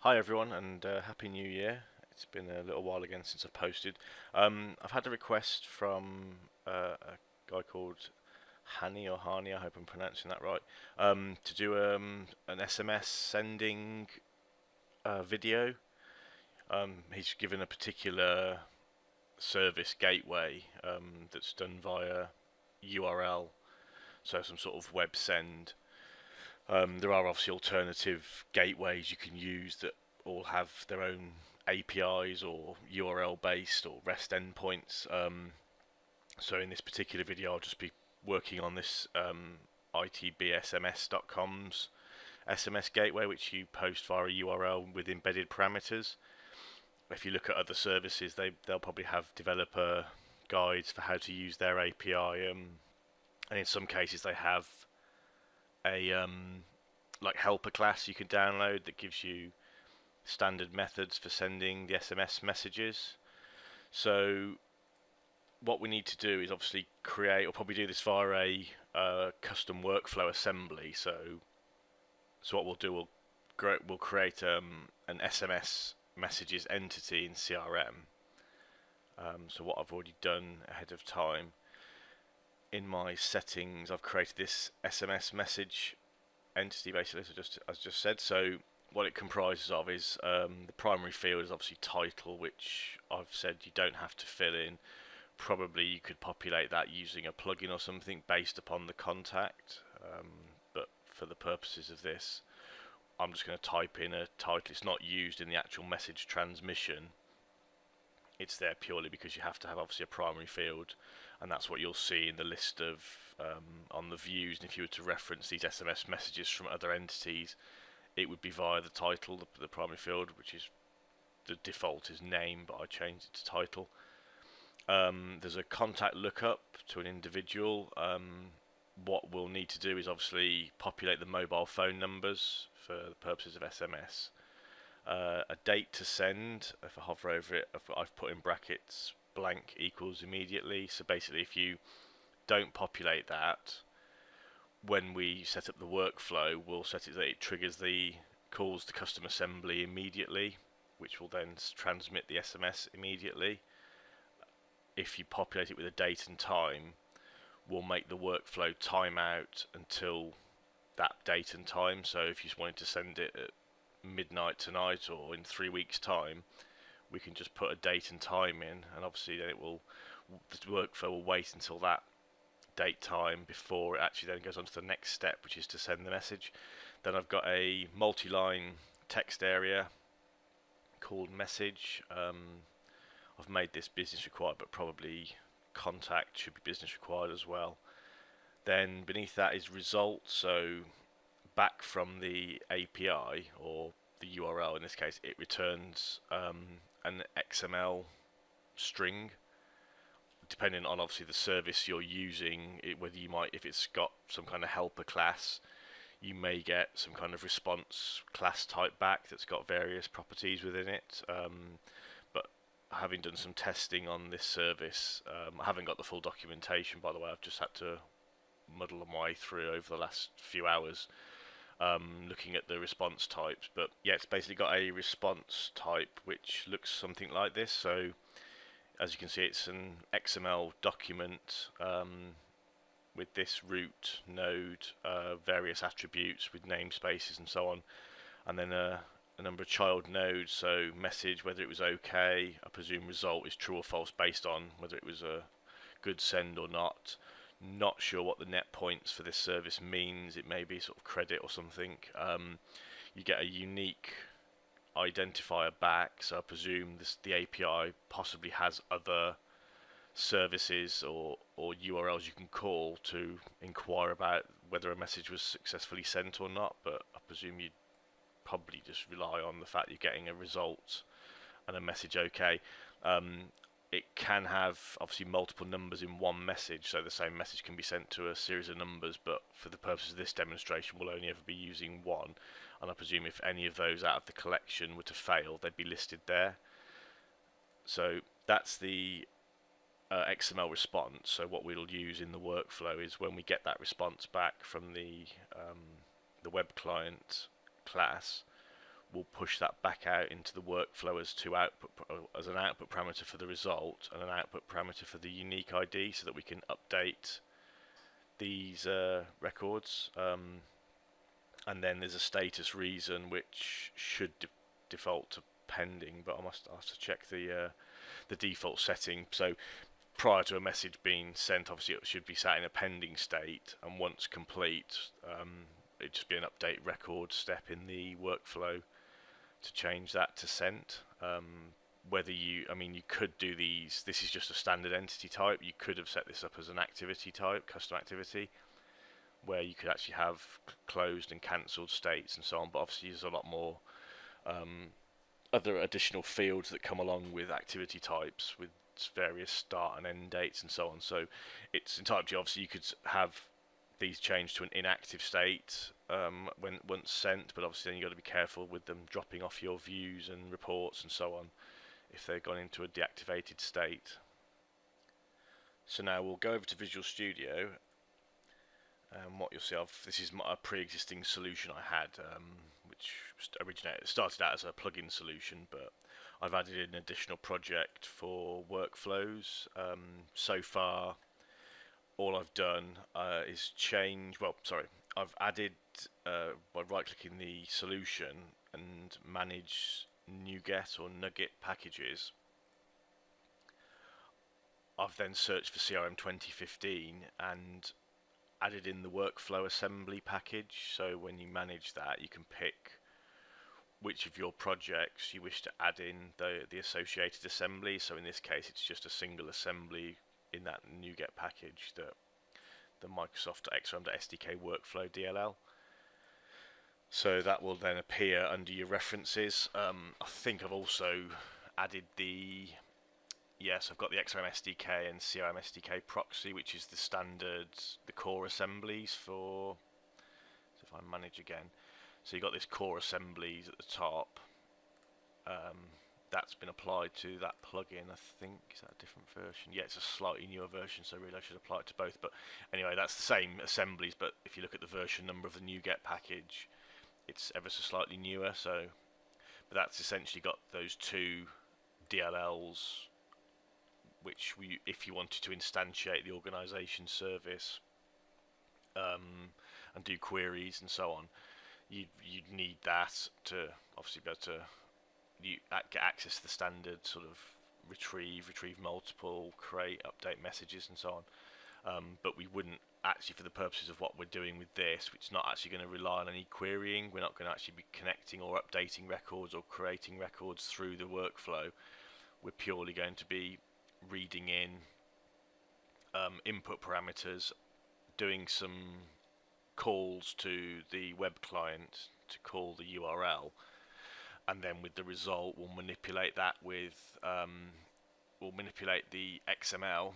Hi everyone, and Happy New Year. It's been a little while again since I've posted. I've had a request from a guy called Hani, I hope I'm pronouncing that right, to do an SMS sending video. He's given a particular service gateway that's done via URL, so some sort of web send. There are obviously alternative gateways you can use that all have their own APIs or URL based or REST endpoints. So in this particular video, I'll just be working on this itbsms.com's SMS gateway, which you post via a URL with embedded parameters. If you look at other services, they'll probably have developer guides for how to use their API, and in some cases they have a like helper class you can download that gives you standard methods for sending the SMS messages. So what we need to do is obviously create, or probably do this via a custom workflow assembly. So what we'll do, we'll create an SMS messages entity in CRM. So what I've already done ahead of time, in my settings, I've created this SMS message entity basically, so just as just said. So what it comprises of is the primary field is obviously title, which I've said you don't have to fill in. Probably you could populate that using a plugin or something based upon the contact, but for the purposes of this, I'm just going to type in a title. It's not used in the actual message transmission. It's there purely because you have to have obviously a primary field, and that's what you'll see in the list of on the views. And if you were to reference these SMS messages from other entities, it would be via the title, the primary field, which is the default is name, but I changed it to title. There's a contact lookup to an individual. What we'll need to do is obviously populate the mobile phone numbers for the purposes of SMS. A date to send, if I hover over it, I've put in brackets blank equals immediately. So basically, if you don't populate that, when we set up the workflow, we'll set it that it triggers the calls to custom assembly immediately, which will then transmit the SMS immediately. If you populate it with a date and time, we'll make the workflow time out until that date and time. So if you just wanted to send it at midnight tonight or in 3 weeks time, we can just put a date and time in, and obviously then the workflow will wait until that date time before it actually then goes on to the next step, which is to send the message. Then I've got a multi-line text area called message. I've made this business required, but probably contact should be business required as well. Then beneath that is results. So back from the API or the URL, in this case, it returns an XML string. Depending on obviously the service you're using, whether you might, if it's got some kind of helper class, you may get some kind of response class type back that's got various properties within it. But having done some testing on this service, I haven't got the full documentation, by the way. I've just had to muddle my way through over the last few hours, looking at the response types. But yeah, it's basically got a response type which looks something like this. So as you can see, it's an XML document with this root node, various attributes with namespaces and so on, and then a number of child nodes. So message, whether it was okay. I presume result is true or false based on whether it was a good send or not. Not sure what the net points for this service means. It may be sort of credit or something. You get a unique identifier back, so I presume the API possibly has other services or URLs you can call to inquire about whether a message was successfully sent or not, but I presume you'd probably just rely on the fact you're getting a result and a message okay. It can have obviously multiple numbers in one message, so the same message can be sent to a series of numbers, but for the purpose of this demonstration we'll only ever be using one, and I presume if any of those out of the collection were to fail, they'd be listed there. So that's the XML response. So what we'll use in the workflow is when we get that response back from the web client class, we'll push that back out into the workflow as an output parameter for the result and an output parameter for the unique ID, so that we can update these records. And then there's a status reason which should default to pending, but I have to check the default setting. So prior to a message being sent, obviously it should be sat in a pending state, and once complete, it'd just be an update record step in the workflow to change that to sent. You could do these. This is just a standard entity type. You could have set this up as an activity type, custom activity, where you could actually have closed and cancelled states and so on. But obviously, there's a lot more other additional fields that come along with activity types, with various start and end dates and so on. So it's entirely up to you. Obviously, you could have these changed to an inactive state when once sent, but obviously then you've got to be careful with them dropping off your views and reports and so on if they've gone into a deactivated state. So now we'll go over to Visual Studio, and what you'll see, this is a pre-existing solution I had, which started out as a plugin solution, but I've added an additional project for workflows. So far, all I've done is I've added by right-clicking the solution and manage NuGet or Nugget packages. I've then searched for CRM 2015 and added in the workflow assembly package. So when you manage that, you can pick which of your projects you wish to add in the associated assembly. So in this case, it's just a single assembly in that NuGet package, the Microsoft XRM.SDK workflow DLL. So that will then appear under your references. I think I've also added I've got the XRM SDK and CRM SDK proxy, which is the standard, the core assemblies for. So if I manage again, so you've got this core assemblies at the top. That's been applied to that plugin. I think, is that a different version? Yeah, it's a slightly newer version, so really I should apply it to both. But anyway, that's the same assemblies, but if you look at the version number of the NuGet package, it's ever so slightly newer. So, but that's essentially got those two DLLs, which if you wanted to instantiate the organization service and do queries and so on, you'd need that to obviously be able to get access to the standard sort of retrieve multiple, create, update messages and so on. But we wouldn't actually, for the purposes of what we're doing with this, which is not actually going to rely on any querying. We're not going to actually be connecting or updating records or creating records through the workflow. We're purely going to be reading in input parameters, doing some calls to the web client to call the URL, and then with the result we'll manipulate that with we'll manipulate the XML,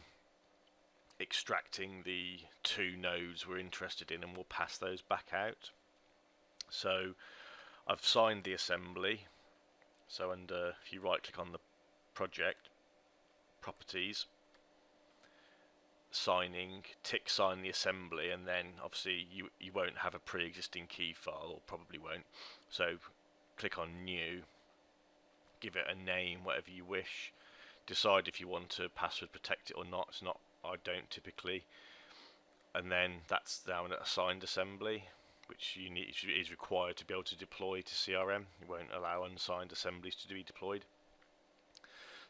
extracting the two nodes we're interested in, and we'll pass those back out. So I've signed the assembly. So if you right click on the project, properties, signing, tick sign the assembly, and then obviously you won't have a pre-existing key file, or probably won't. So click on new, give it a name, whatever you wish, decide if you want to password protect it or not. I don't typically. And then that's now an assigned assembly, which is required to be able to deploy to CRM. It won't allow unsigned assemblies to be deployed.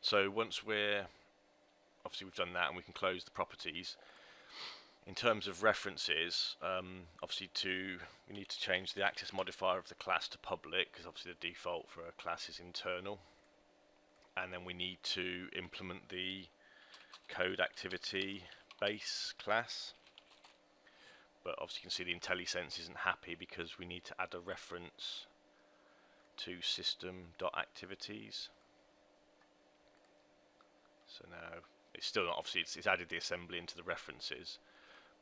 So once we've done that, and we can close the properties. In terms of references, we need to change the access modifier of the class to public, because obviously the default for a class is internal. And then we need to implement the code activity base class. But obviously you can see the IntelliSense isn't happy because we need to add a reference to system.activities. So now it's still not, obviously it's added the assembly into the references,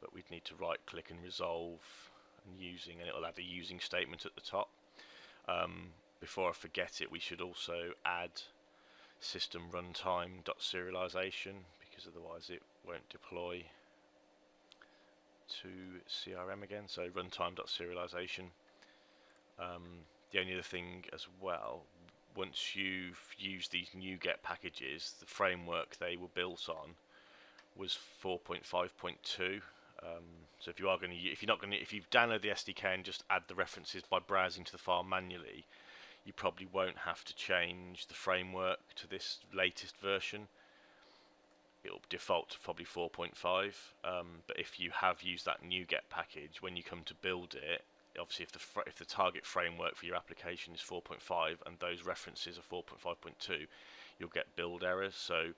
but we'd need to right click and resolve and it'll add a using statement at the top. Before I forget it, we should also add system runtime.serialization, because otherwise it won't deploy to CRM again. So runtime.serialization. The only other thing as well, once you've used these NuGet packages, the framework they were built on was 4.5.2. So if you are going to, if you're not going to, if you've downloaded the SDK and just add the references by browsing to the file manually, you probably won't have to change the framework to this latest version. It'll default to probably 4.5. But if you have used that NuGet package, when you come to build it, obviously if the target framework for your application is 4.5 and those references are 4.5.2, you'll get build errors. So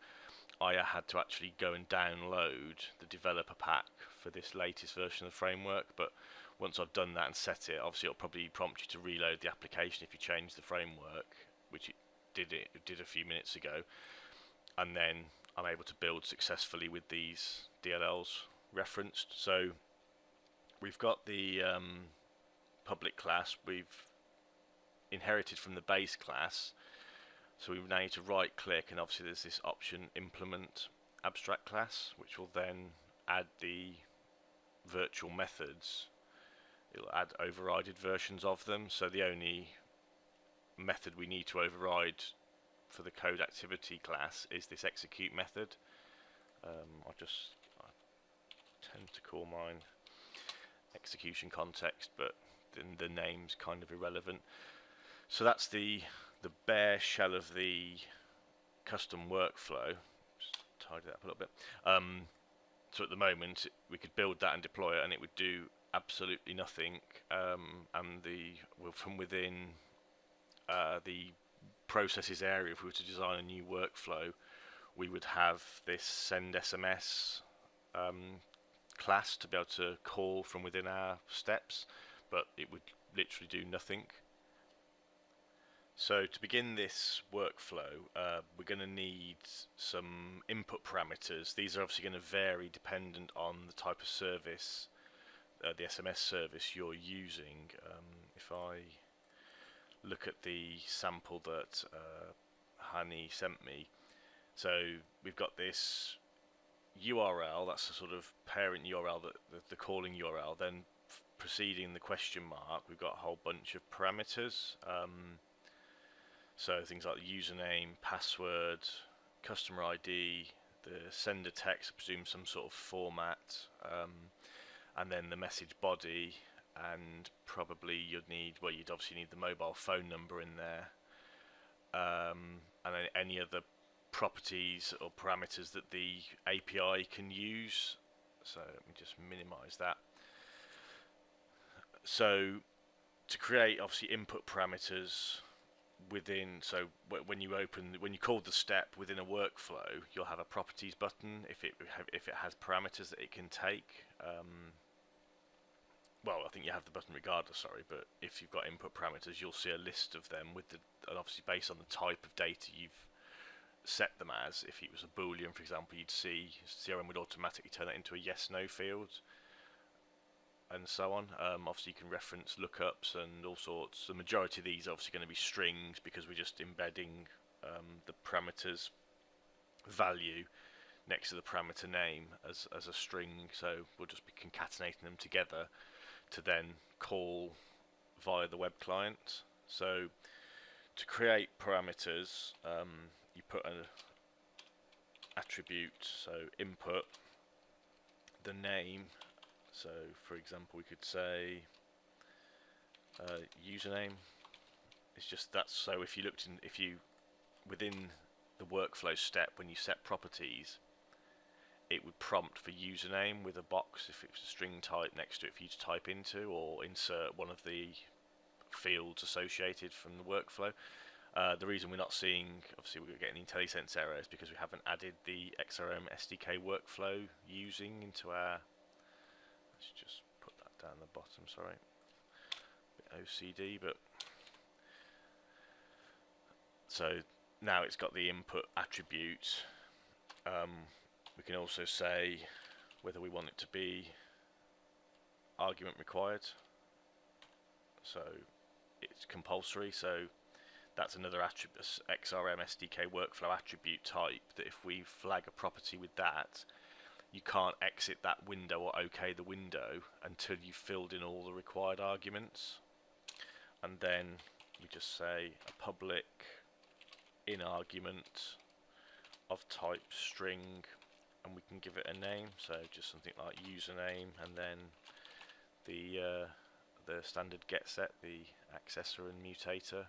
I had to actually go and download the developer pack for this latest version of the framework, but once I've done that and set it, obviously it'll probably prompt you to reload the application if you change the framework, which it did a few minutes ago, and then I'm able to build successfully with these DLLs referenced. So we've got the public class we've inherited from the base class. So we now need to right click, and obviously there's this option implement abstract class, which will then add the virtual methods. It'll add overrided versions of them. So the only method we need to override for the code activity class is this execute method. I tend to call mine execution context, but the name's kind of irrelevant. So that's the bare shell of the custom workflow. Just tidy that up a little bit. So at the moment we could build that and deploy it and it would do absolutely nothing, and from within the processes area, if we were to design a new workflow, we would have this send SMS class to be able to call from within our steps, but it would literally do nothing. So to begin this workflow, we're going to need some input parameters. These are obviously going to vary dependent on the type of service, the SMS service you're using. If I look at the sample that Hani sent me, so we've got this URL, that's the sort of parent URL, the calling URL, then preceding the question mark we've got a whole bunch of parameters. So things like the username, password, customer ID, the sender text, I presume some sort of format, and then the message body, and probably you'd obviously need the mobile phone number in there, and then any other properties or parameters that the API can use. So let me just minimize that. So to create obviously input parameters within, so when you call the step within a workflow, you'll have a properties button if it has parameters that it can take. Well, I think you have the button regardless, sorry, but if you've got input parameters, you'll see a list of them and obviously based on the type of data you've set them as. If it was a boolean, for example, you'd see CRM would automatically turn that into a yes/no field, and so on. Obviously you can reference lookups and all sorts. The majority of these are obviously going to be strings because we're just embedding the parameters value next to the parameter name as a string, so we'll just be concatenating them together to then call via the web client. So to create parameters, you put an attribute, so input the name. So for example we could say username. It's just that, so if you within the workflow step, when you set properties, it would prompt for username with a box if it's a string type next to it for you to type into or insert one of the fields associated from the workflow. The reason we're not seeing, obviously we're getting IntelliSense error, is because we haven't added the CRM SDK workflow using into our, let's just put that down the bottom, sorry, a bit OCD, but so now it's got the input attribute. We can also say whether we want it to be argument required, so it's compulsory. So that's another attribute, XRM SDK workflow attribute type, that if we flag a property with that, you can't exit that window or OK the window until you've filled in all the required arguments. And then we just say a public in argument of type string, and we can give it a name, so just something like username, and then the standard get set, the accessor and mutator.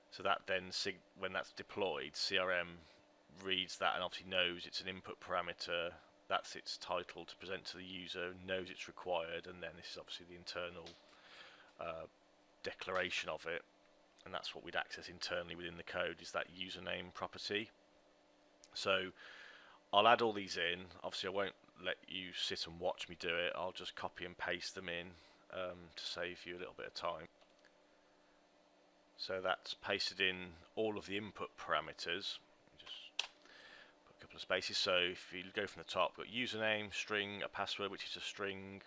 So that then, when that's deployed, CRM reads that and obviously knows it's an input parameter, that's its title to present to the user, knows it's required, and then this is obviously the internal declaration of it, and that's what we'd access internally within the code, is that username property. So I'll add all these in. Obviously I won't let you sit and watch me do it, I'll just copy and paste them in to save you a little bit of time. So that's pasted in all of the input parameters. Just put a couple of spaces. So if you go from the top, we've got username, string, a password, which is a string,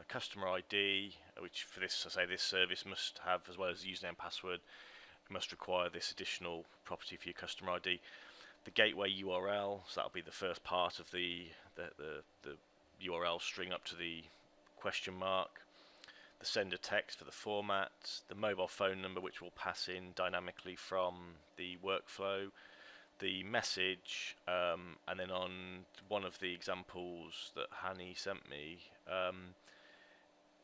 customer ID, which for this, I say this service must have, as well as the username and password, it must require this additional property for your customer ID. The gateway URL, so that'll be the first part of the URL string up to the question mark. The sender text for the format, the mobile phone number, which will pass in dynamically from the workflow, the message, and then on one of the examples that Hani sent me,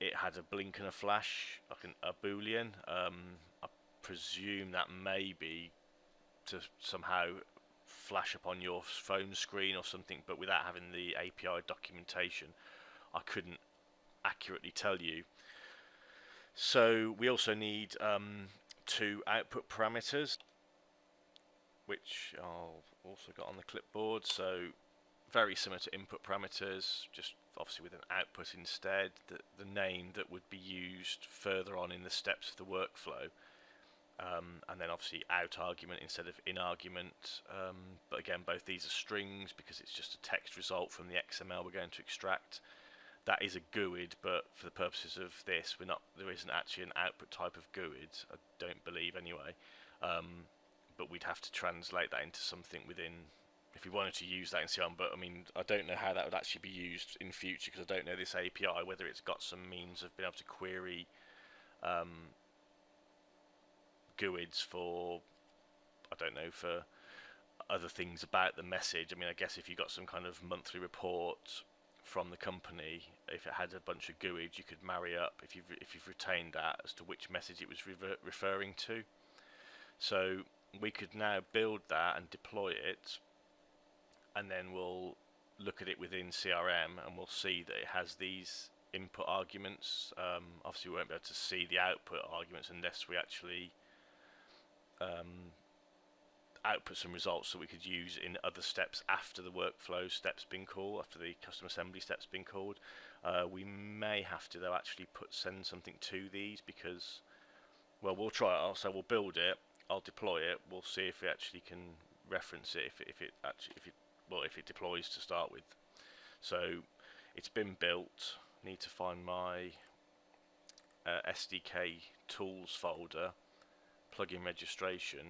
it had a blink and a flash, like a boolean. I presume that may be to somehow flash up on your phone screen or something, but without having the API documentation, I couldn't accurately tell you. So we also need 2 output parameters, which I've also got on the clipboard. So very similar to input parameters, just obviously with an output instead, the name that would be used further on in the steps of the workflow, and then obviously out argument instead of in argument, but again both these are strings because it's just a text result from the XML we're going to extract. That is a GUID, but for the purposes of this, there isn't actually an output type of GUID, I don't believe anyway, but we'd have to translate that into something within, if we wanted to use that in CRM, but I mean, I don't know how that would actually be used in future, because I don't know this API, whether it's got some means of being able to query GUIDs for, I don't know, for other things about the message. I mean, I guess if you got some kind of monthly report from the company, if it had a bunch of GUIDs, you could marry up, if you've retained that, as to which message it was referring to. So we could now build that and deploy it, and then we'll look at it within CRM and we'll see that it has these input arguments. Obviously we won't be able to see the output arguments unless we actually output some results that we could use in other steps after the workflow step's been called, after the custom assembly step's been called. We may have to though actually send something to these, because, well, we'll try it. So we'll build it, I'll deploy it, we'll see if we actually can reference it, if it deploys to start with. So it's been built. Need to find my SDK tools folder, plugin registration,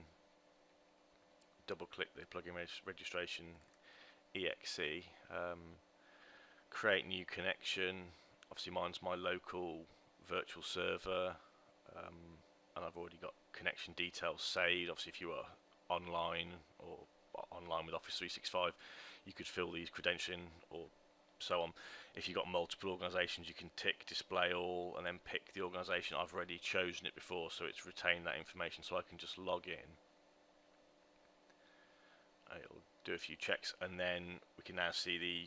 double click the plugin registration exe, create new connection. Obviously mine's my local virtual server, and I've already got connection details saved. Obviously if you are online or online with Office 365, you could fill these credentialing or so on. If you've got multiple organizations, you can tick display all and then pick the organization. I've already chosen it before, so it's retained that information, so I can just log in. It'll do a few checks, and then we can now see the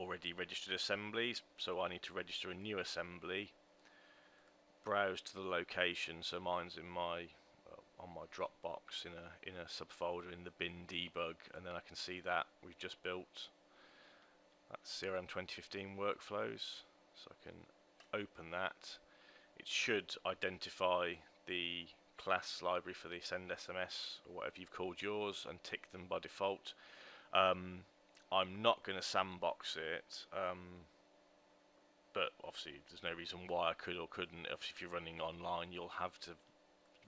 already registered assemblies. So I need to register a new assembly, browse to the location. So mine's in my on my Dropbox in a subfolder in the bin debug, and then I can see that we've just built. That's CRM 2015 workflows, so I can open that. It should identify the class library for the send SMS or whatever you've called yours and tick them by default. I'm not going to sandbox it, but obviously there's no reason why I could or couldn't. Obviously if you're running online, you'll have to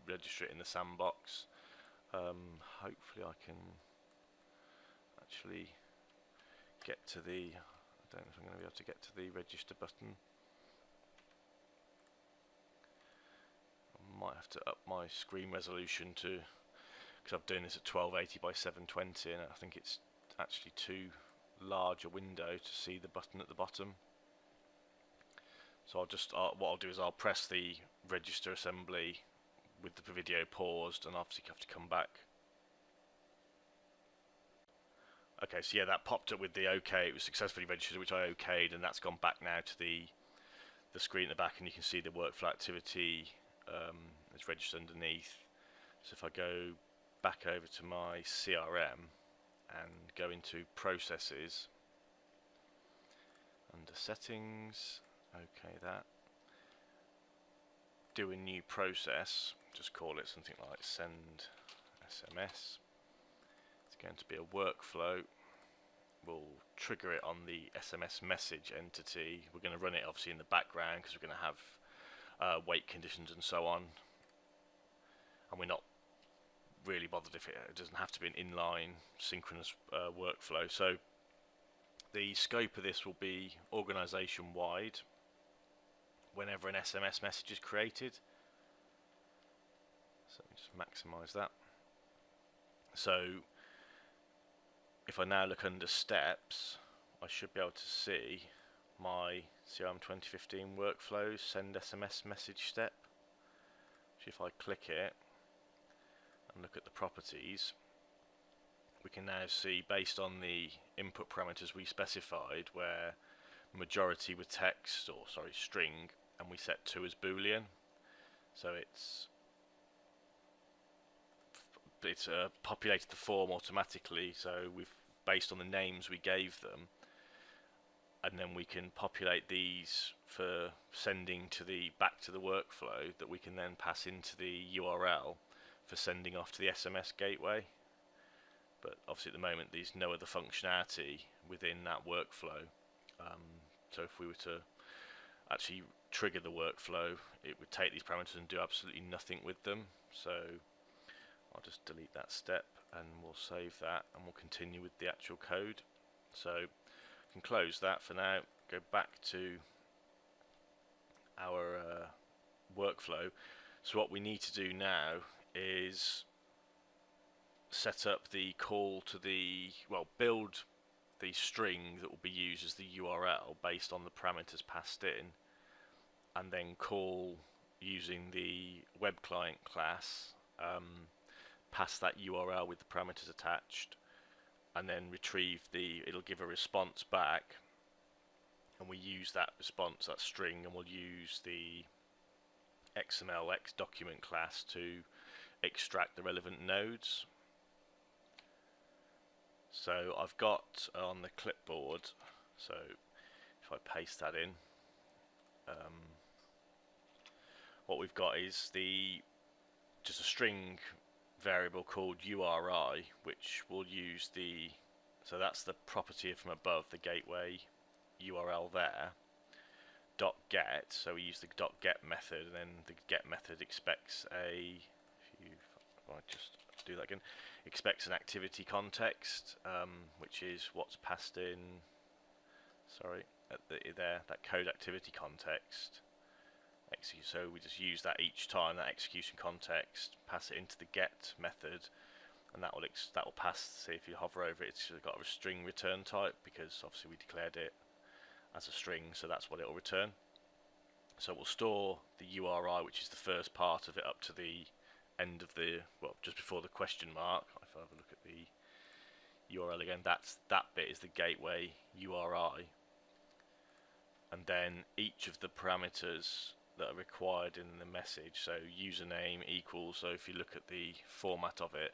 register it in the sandbox. Hopefully I can actually get to the, I don't know if I'm going to be able to get to the register button. I might have to up my screen resolution to, because I'm doing this at 1280 by 720, and I think it's actually too large a window to see the button at the bottom. So what I'll do is I'll press the register assembly with the video paused, and obviously have to come back. Okay, so yeah, that popped up with the OK. It was successfully registered, which I okayed, and that's gone back now to the screen at the back, and you can see the workflow activity is registered underneath. So if I go back over to my CRM and go into processes, under settings, okay, that, do a new process, just call it something like send SMS. It's going to be a workflow. We'll trigger it on the SMS message entity. We're going to run it obviously in the background because we're going to have wait conditions and so on, and we're not really bothered if it doesn't have to be an inline synchronous workflow. So the scope of this will be organization wide whenever an SMS message is created. So let me just maximize that. So if I now look under steps, I should be able to see my CRM 2015 workflows send SMS message step. So if I click it and look at the properties, we can now see, based on the input parameters we specified, where majority with text, or sorry, string, and we set to as Boolean. So it's populated the form automatically. So we've, based on the names we gave them, and then we can populate these for sending to the back to the workflow that we can then pass into the URL for sending off to the SMS gateway. But obviously at the moment there's no other functionality within that workflow. So if we were to actually trigger the workflow, it would take these parameters and do absolutely nothing with them. So I'll just delete that step and we'll save that, and we'll continue with the actual code. So I can close that for now, go back to our workflow. So what we need to do now is set up the call to the, well, build the string that will be used as the URL based on the parameters passed in, and then call using the web client class, pass that URL with the parameters attached, and then retrieve it'll give a response back, and we use that response, that string, and we'll use the XML document class to extract the relevant nodes. So I've got on the clipboard, so if I paste that in, what we've got is just a string variable called URI, which will use so that's the property from above, the gateway URL there, .get, so we use the .get method, and then the get method expects if I just do that again, expects an activity context, which is what's passed in, sorry, that code activity context. So we just use that each time, that execution context, pass it into the get method, and that will pass. See, if you hover over it, it's got a string return type, because obviously we declared it as a string, so that's what it will return. So we'll store the URI, which is the first part of it, up to the end of just before the question mark. If I have a look at the URL again, that bit is the gateway URI, and then each of the parameters that are required in the message, so username equals, so if you look at the format of it,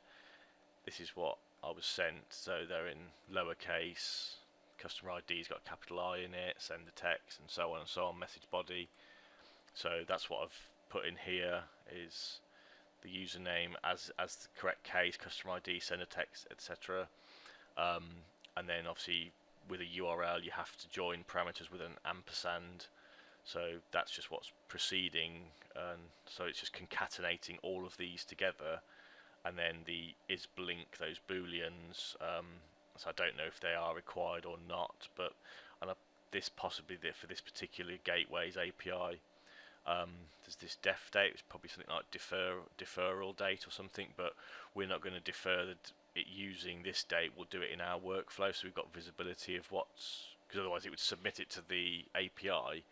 this is what I was sent, so they're in lowercase, customer ID's got a capital I in it, sender text, and so on, message body. So that's what I've put in here, is the username as the correct case, customer ID, sender text, etc. And then obviously with a URL you have to join parameters with an ampersand, so that's just what's preceding, and so it's just concatenating all of these together, and then the is blink, those booleans, so I don't know if they are required or not, but this possibly for this particular gateway's API, There's this def date, it's probably something like deferral date or something, but we're not going to defer it using this date. We'll do it in our workflow, so we've got visibility of because otherwise it would submit it to the API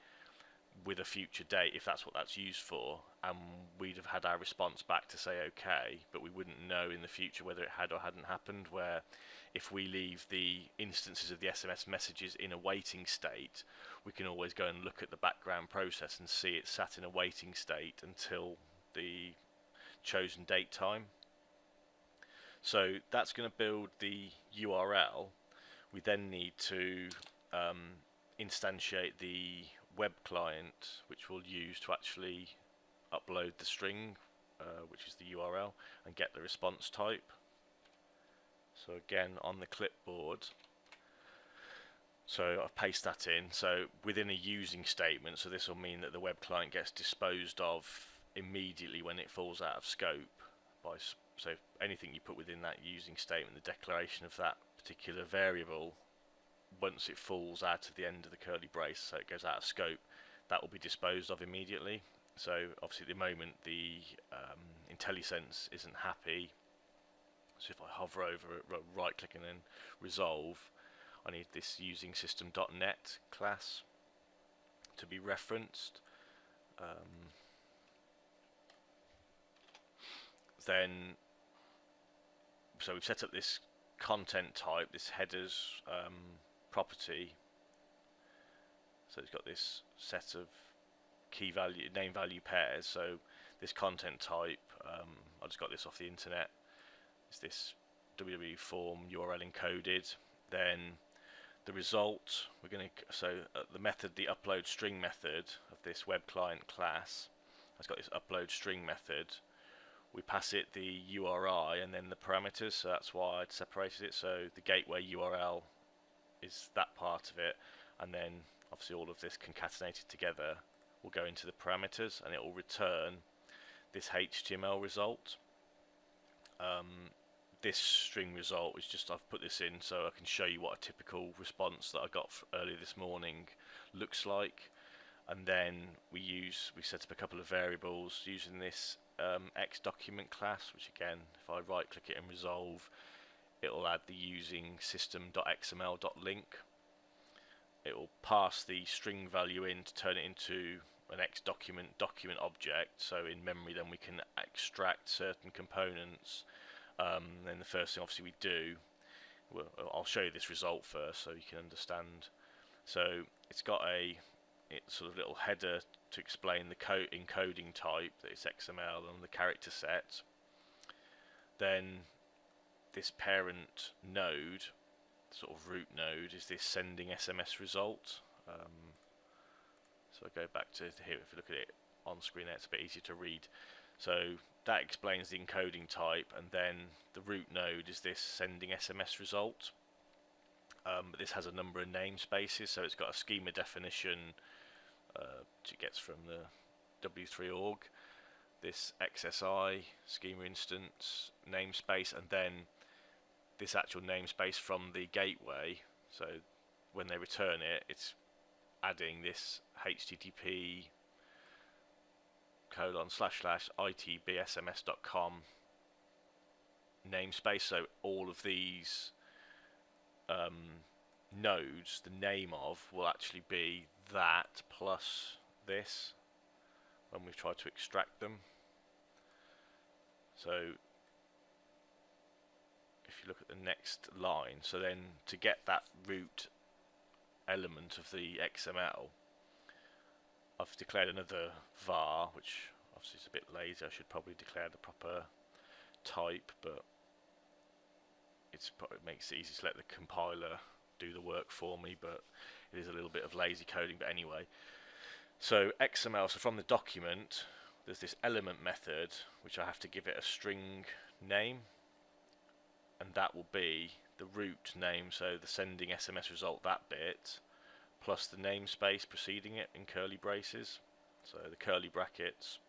with a future date if that's what that's used for, and we'd have had our response back to say okay, but we wouldn't know in the future whether it had or hadn't happened. Where if we leave the instances of the SMS messages in a waiting state, we can always go and look at the background process and see it sat in a waiting state until the chosen date time. So that's going to build the URL. We then need to instantiate the web client, which we'll use to actually upload the string, which is the URL, and get the response type. So again, on the clipboard, so I've pasted that in. So within a using statement, so this will mean that the web client gets disposed of immediately when it falls out of scope. So anything you put within that using statement, the declaration of that particular variable, once it falls out of the end of the curly brace, so it goes out of scope, that will be disposed of immediately. So obviously at the moment the IntelliSense isn't happy, so if I hover over it, right click and then resolve, I need this using system.net class to be referenced. Then so we've set up this content type, this headers property. So it's got this set of key value, name value pairs. So this content type, I just got this off the internet. It's this www form URL encoded. Then the result, we're going to the method, the upload string method of this web client class, has got this upload string method. We pass it the URI and then the parameters, so that's why I'd separated it. So the gateway URL is that part of it, and then obviously all of this concatenated together will go into the parameters, and it will return this HTML result. This string result is just, I've put this in so I can show you what a typical response that I got earlier this morning looks like. And then we set up a couple of variables using this X document class, which again, if I right click it and resolve, it will add the using system.xml.link. It will pass the string value in to turn it into an X document object. So in memory then we can extract certain components. Then the first thing obviously we do, well, I'll show you this result first so you can understand. So it's got a sort of little header to explain the encoding type, that it's XML, and the character set. Then this parent node, sort of root node, is this sending SMS result. So I go back to here, if you look at it on screen there, it's a bit easier to read. So that explains the encoding type, and then the root node is this sending SMS result. But this has a number of namespaces, so it's got a schema definition, which it gets from the W3 org, this XSI schema instance namespace, and then this actual namespace from the gateway. So when they return it, it's adding this http ://itbsms.com namespace. So all of these nodes, the name of, will actually be that plus this when we've tried to extract them. So if you look at the next line, so then to get that root element of the XML, I've declared another var, which obviously is a bit lazy. I should probably declare the proper type, but it makes it easy to let the compiler do the work for me, but it is a little bit of lazy coding. But anyway, so XML, so from the document there's this element method which I have to give it a string name, and that will be the root name, so the sending SMS result, that bit, plus the namespace preceding it in curly braces, so the curly brackets.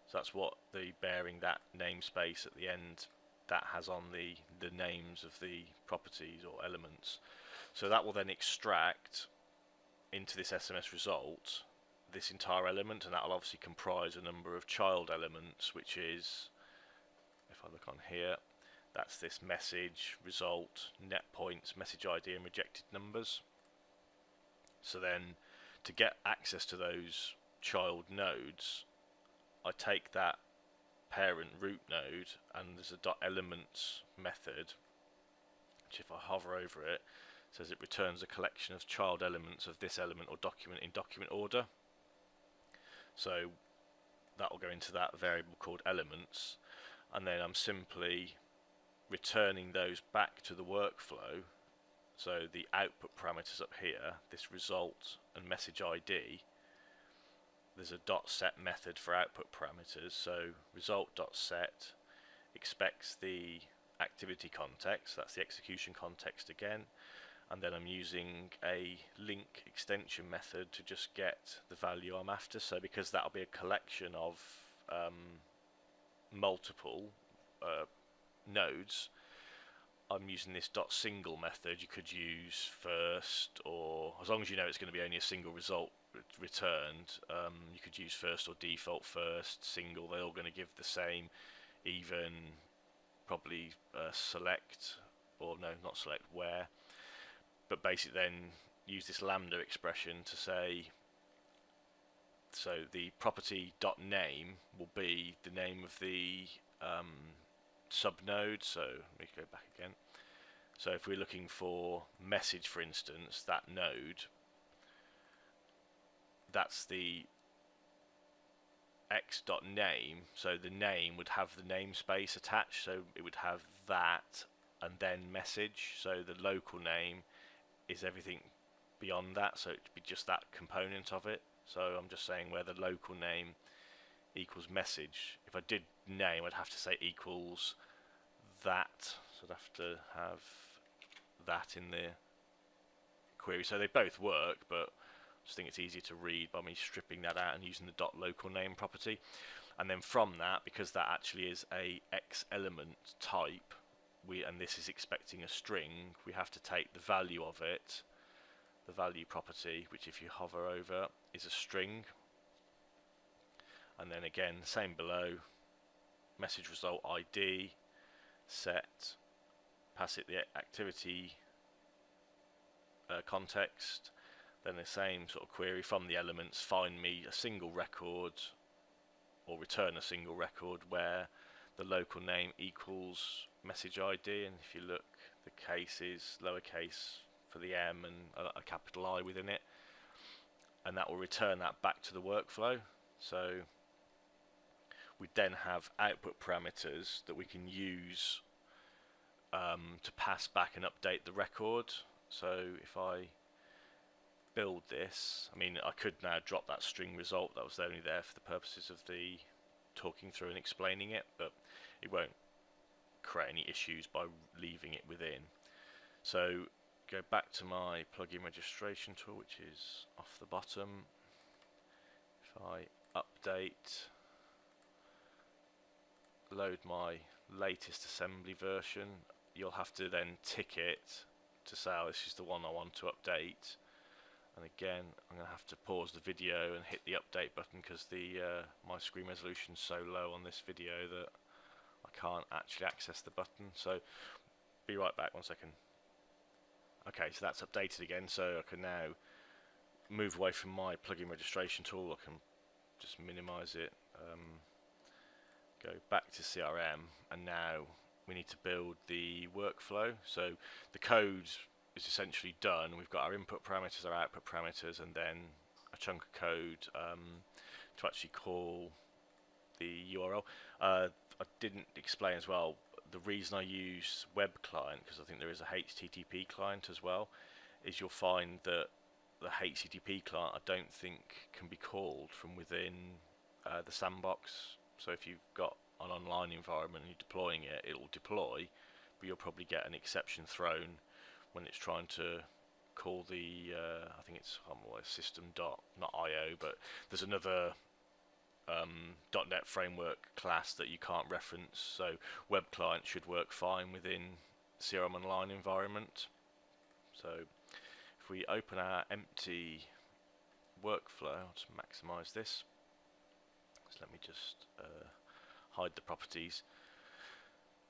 So that's what the bearing that namespace at the end that has on the names of the properties or elements. So that will then extract into this SMS result this entire element, and that will obviously comprise a number of child elements, which is, if I look on here, that's this message, result, net points, message ID and rejected numbers. So then to get access to those child nodes, I take that parent root node, and there's a .elements method, which if I hover over it, says it returns a collection of child elements of this element or document in document order. So that will go into that variable called elements, and then I'm simply returning those back to the workflow. So the output parameters up here, this result and message ID, there's a .set method for output parameters. So result.set expects the activity context, that's the execution context again, and then I'm using a link extension method to just get the value I'm after. So because that'll be a collection of multiple nodes, I'm using this .single method. You could use first, or as long as you know it's going to be only a single result returned, you could use first or default first, single. They're all going to give the same, even, probably select, or no, not select, where. But basically then use this lambda expression to say, so the property .name will be the name of the subnode. So let me go back again. So if we're looking for message, for instance, that node, that's the x.name, so the name would have the namespace attached, so it would have that and then message. So the local name is everything beyond that, so it'd be just that component of it. So I'm just saying where the local name equals message. If I did name, I'd have to say equals that, so I'd have to have that in the query. So they both work, but I just think it's easier to read by me stripping that out and using the .local name property. And then from that, because that actually is a X element type, and this is expecting a string, we have to take the value of it, the value property, which if you hover over is a string, and then again same below, message result ID, set, pass it the activity context, then the same sort of query from the elements, find me a single record or return a single record where the local name equals message ID, and if you look, the case is lowercase for the M and a capital I within it, and that will return that back to the workflow. So we then have output parameters that we can use to pass back and update the record. So if I build this, I mean, I could now drop that string result that was only there for the purposes of the talking through and explaining it, but it won't create any issues by leaving it within. So go back to my plugin registration tool, which is off the bottom. If I update, load my latest assembly version, you'll have to then tick it to say, oh, this is the one I want to update. And again, I'm going to have to pause the video and hit the update button because the my screen resolution is so low on this video that I can't actually access the button. So be right back, 1 second. Okay, so that's updated again, so I can now move away from my plugin registration tool. I can just minimize it, go back to CRM, and now we need to build the workflow. So the code is essentially done. We've got our input parameters, our output parameters, and then a chunk of code to actually call the URL. I didn't explain as well the reason I use web client, because I think there is a HTTP client as well, is you'll find that the HTTP client I don't think can be called from within the sandbox. So if you've got an online environment and you're deploying it, it will deploy, but you'll probably get an exception thrown when it's trying to call the I think it's system.io, but there's another .NET framework class that you can't reference. So web client should work fine within CRM Online environment. So if we open our empty workflow. I'll just maximize this. So let me just hide the properties.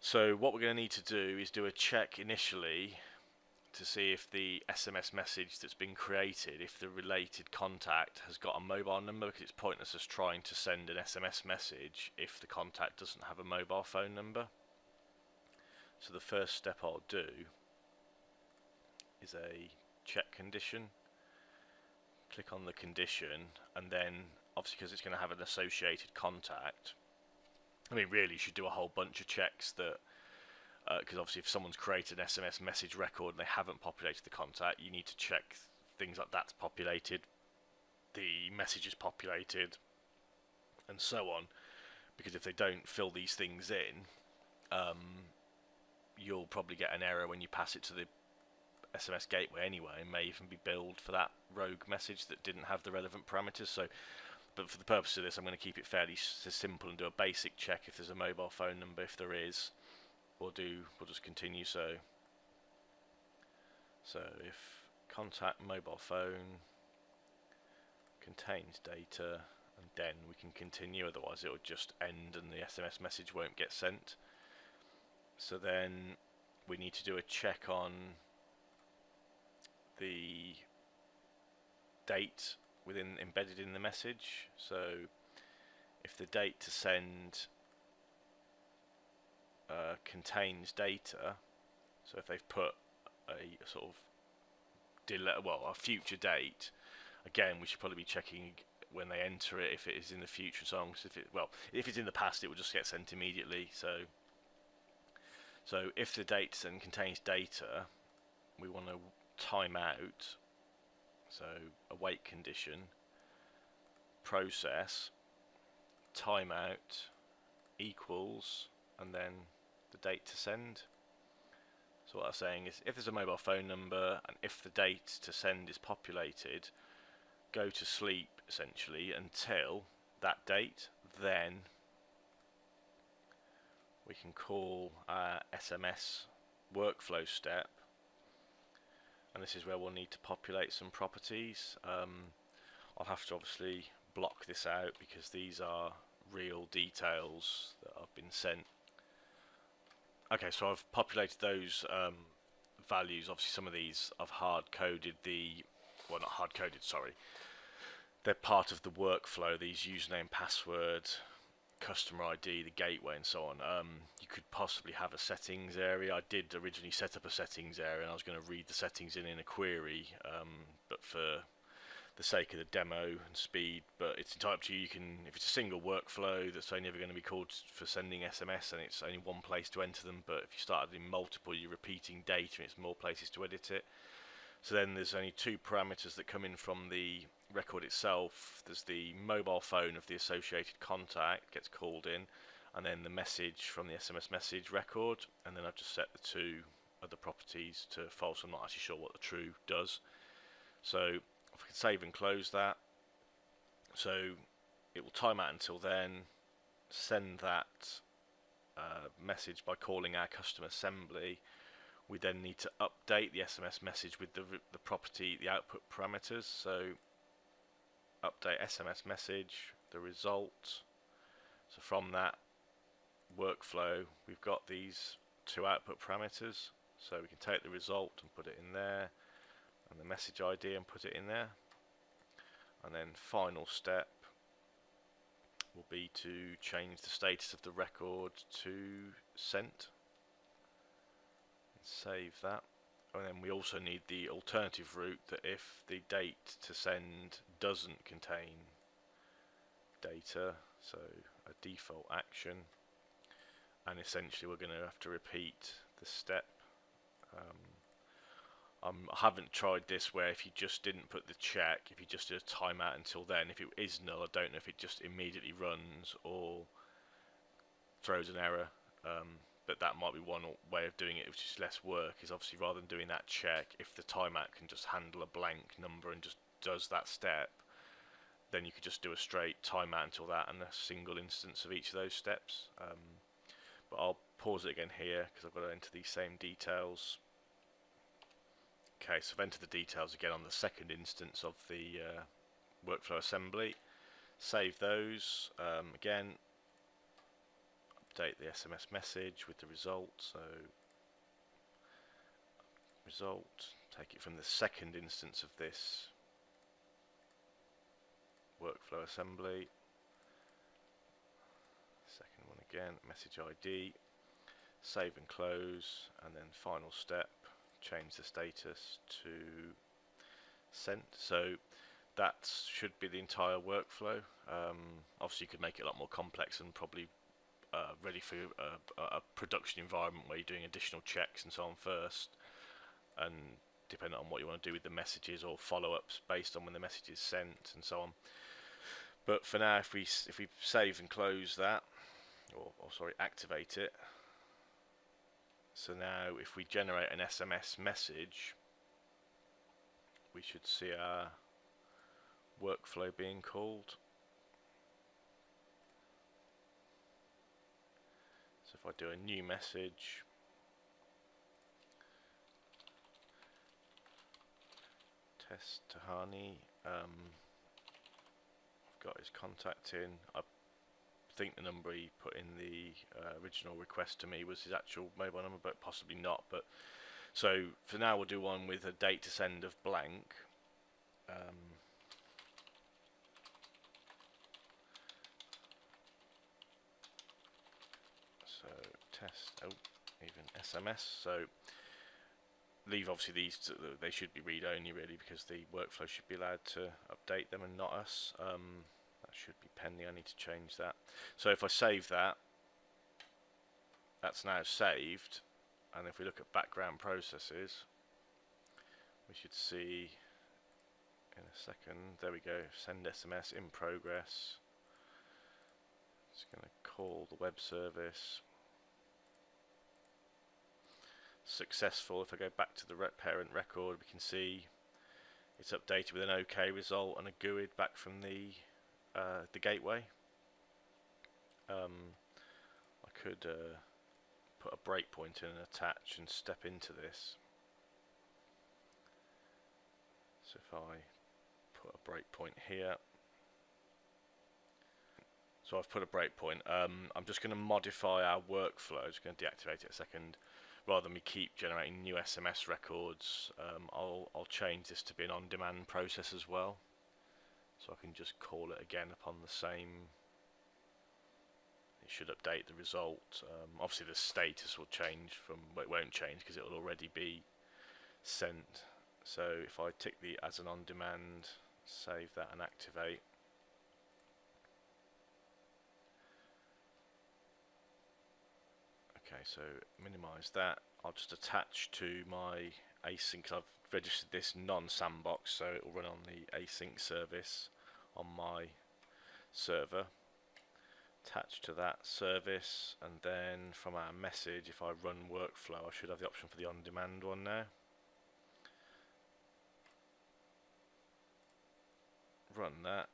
So what we're going to need to do is do a check initially to see if the SMS message that's been created, if the related contact has got a mobile number, because it's pointless us trying to send an SMS message if the contact doesn't have a mobile phone number. So the first step I'll do is a check condition. Click on the condition, and then obviously because it's going to have an associated contact, I mean really you should do a whole bunch of checks that because obviously if someone's created an SMS message record and they haven't populated the contact, you need to check things like that's populated, the message is populated, and so on, because if they don't fill these things in, you'll probably get an error when you pass it to the SMS gateway anyway, and may even be billed for that rogue message that didn't have the relevant parameters. So, but for the purpose of this, I'm going to keep it fairly simple and do a basic check if there's a mobile phone number. If there is, we'll just continue. So if contact mobile phone contains data, and then we can continue, otherwise it will just end and the SMS message won't get sent. So then we need to do a check on the date embedded in the message. So if the date to send contains data, so if they've put a sort of a future date, again we should probably be checking when they enter it if it is in the future and so on. If it's in the past, it will just get sent immediately. So if the date then contains data, we want to time out. So await condition, process, timeout equals, and then the date to send. So what I'm saying is, if there's a mobile phone number and if the date to send is populated, go to sleep essentially until that date. Then we can call our SMS workflow step, and this is where we'll need to populate some properties. I'll have to obviously block this out because these are real details that have been sent. Okay, so I've populated those values. Obviously some of these I've hard-coded not hard-coded, sorry. They're part of the workflow, these username, password, customer ID, the gateway and so on. You could possibly have a settings area. I did originally set up a settings area and I was going to read the settings in a query, but for the sake of the demo and speed, but it's entirely up to you. You can, if it's a single workflow that's only ever going to be called for sending SMS and it's only one place to enter them, but if you started in multiple, you're repeating data and it's more places to edit it. So then there's only two parameters that come in from the record itself. There's the mobile phone of the associated contact gets called in, and then the message from the SMS message record, and then I've just set the two other properties to false. I'm not actually sure what the true does. So if we can save and close that, so it will time out until then, send that message by calling our custom assembly. We then need to update the SMS message with the property, the output parameters. So update SMS message, the result. So from that workflow, we've got these two output parameters. So we can take the result and put it in there, and the message ID and put it in there. And then final step will be to change the status of the record to sent. Save that, and then we also need the alternative route that if the date to send doesn't contain data, so a default action, and essentially we're going to have to repeat the step. I haven't tried this where if you just didn't put the check, if you just did a timeout until then, if it is null, I don't know if it just immediately runs or throws an error. But that might be one way of doing it, which is less work, is obviously rather than doing that check, if the timeout can just handle a blank number and just does that step, then you could just do a straight timeout until that and a single instance of each of those steps. But I'll pause it again here because I've got to enter these same details. Okay, so I've entered the details again on the second instance of the workflow assembly. Save those. Again, update the SMS message with the result. So result, take it from the second instance of this workflow assembly. Second one again, message ID. Save and close, and then final step, change the status to sent. So that should be the entire workflow. Obviously you could make it a lot more complex and probably ready for a production environment where you're doing additional checks and so on first, and depending on what you want to do with the messages or follow-ups based on when the message is sent and so on. But for now, if we save and close that, or sorry, activate it. So now if we generate an SMS message, we should see our workflow being called. So if I do a new message, test Tahani, I've got his contact in. I think the number he put in the original request to me was his actual mobile number, but possibly not. But so for now we'll do one with a date to send of blank. So test, even SMS. So leave obviously these, they should be read only really, because the workflow should be allowed to update them and not us. That should be pending. I need to change that. So if I save that, that's now saved, and if we look at background processes, we should see in a second, there we go, send SMS in progress. It's going to call the web service. Successful. If I go back to the parent record, we can see it's updated with an OK result and a GUID back from the gateway. I could put a breakpoint in and attach and step into this. So if I put a breakpoint here, so I've put a breakpoint. I'm just going to modify our workflow. Just going to deactivate it a second. Rather than me keep generating new SMS records, I'll change this to be an on-demand process as well. So I can just call it again upon the same. It should update the result. Obviously the status will change from, well, it won't change because it will already be sent. So if I tick the as an on-demand, save that and activate. Okay, so minimize that. I'll just attach to my async, because I've registered this non-sandbox, so it will run on the async service on my server. Attach to that service, and then from our message, if I run workflow, I should have the option for the on-demand one now. Run that.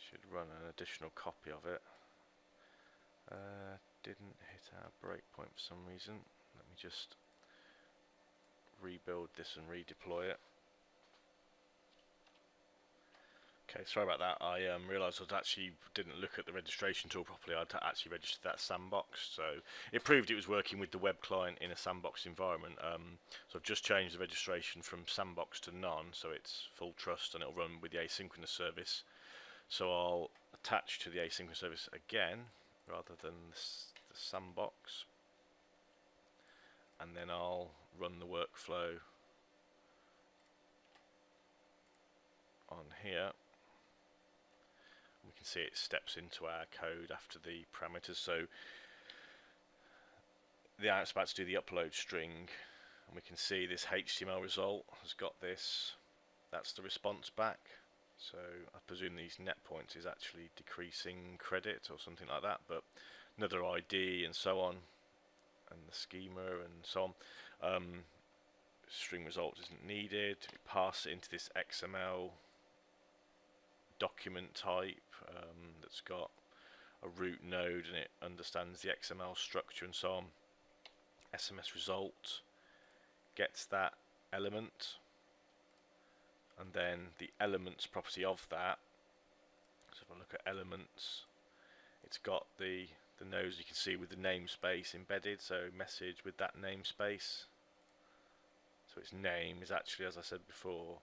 Should run an additional copy of it. Didn't hit our breakpoint for some reason. Let me just rebuild this and redeploy it. Okay, sorry about that. I realised I actually didn't look at the registration tool properly. I'd actually registered that sandbox, so it proved it was working with the web client in a sandbox environment. So I've just changed the registration from sandbox to none, so it's full trust and it'll run with the asynchronous service. So I'll attach to the asynchronous service again, rather than the sandbox, and then I'll run the workflow on here. We can see it steps into our code after the parameters. So it's about to do the upload string, and we can see this HTML result has got this. That's the response back. So I presume these net points is actually decreasing credit or something like that, but another ID and so on, and the schema and so on. String result isn't needed. Pass it into this XML document type that's got a root node, and it understands the XML structure and so on. SMS result gets that element, and then the elements property of that. So if I look at elements, it's got the nodes you can see with the namespace embedded, so message with that namespace. So its name is actually, as I said before,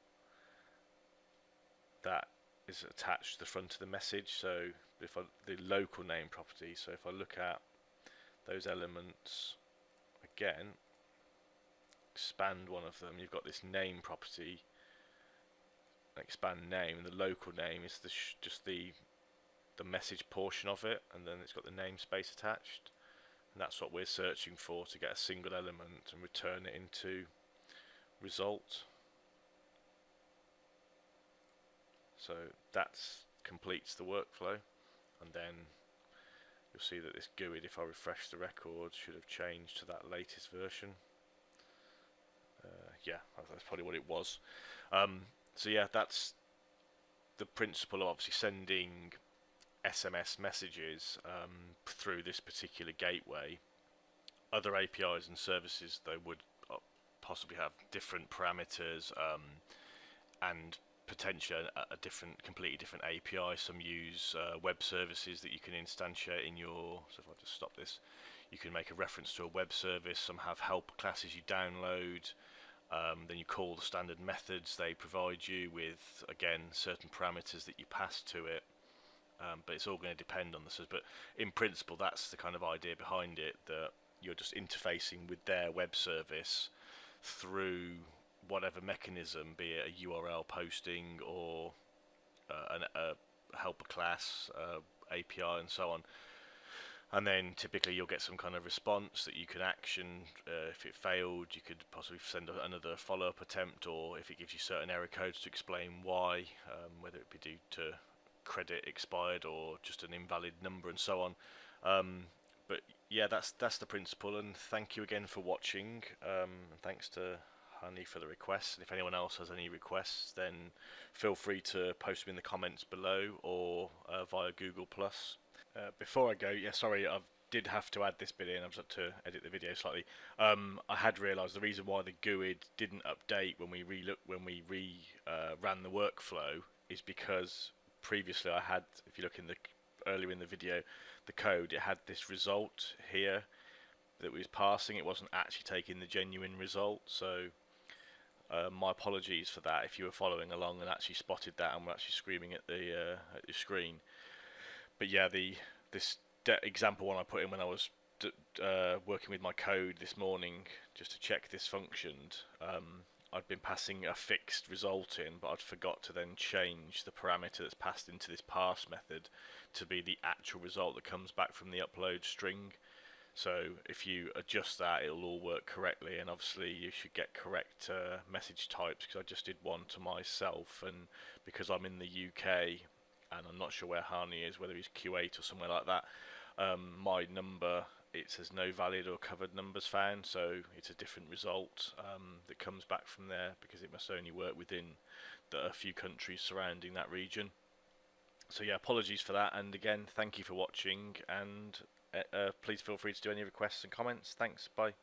that is attached to the front of the message. So if the local name property, so if I look at those elements again, expand one of them, you've got this name property, expand name, and the local name is just the message portion of it, and then it's got the namespace attached, and that's what we're searching for to get a single element and return it into result. So that completes the workflow, and then you'll see that this GUID, if I refresh the record, should have changed to that latest version. Yeah, that's probably what it was. So yeah, that's the principle of obviously sending SMS messages through this particular gateway. Other APIs and services, they would possibly have different parameters and potentially a completely different API. Some use web services that you can instantiate in your. So if I just stop this, you can make a reference to a web service. Some have helper classes you download. Then you call the standard methods they provide you with, again, certain parameters that you pass to it. But it's all going to depend on this. But in principle, that's the kind of idea behind it, that you're just interfacing with their web service through whatever mechanism, be it a URL posting or a helper class, API, and so on. And then typically you'll get some kind of response that you can action. If it failed, you could possibly send another follow-up attempt, or if it gives you certain error codes to explain why, whether it be due to credit expired or just an invalid number and so on. But yeah, that's the principle, and thank you again for watching. Thanks to Hani for the requests, and if anyone else has any requests, then feel free to post them in the comments below or via Google+. Before I go, yeah, sorry, I did have to add this bit in. I've just had to edit the video slightly. I had realised the reason why the GUID didn't update when we ran the workflow is because previously I had, if you look in earlier in the video, the code, it had this result here that was passing. It wasn't actually taking the genuine result. So my apologies for that if you were following along and actually spotted that and were actually screaming at your screen. But yeah, this example one I put in when I was working with my code this morning just to check this functioned, I'd been passing a fixed result in, but I'd forgot to then change the parameter that's passed into this parse method to be the actual result that comes back from the upload string. So if you adjust that, it'll all work correctly, and obviously you should get correct message types, because I just did one to myself, and because I'm in the UK and I'm not sure where Hani is, whether he's Q8 or somewhere like that, my number, it says no valid or covered numbers found, so it's a different result that comes back from there, because it must only work within a few countries surrounding that region. So yeah, apologies for that, and again, thank you for watching, and please feel free to do any requests and comments. Thanks, bye.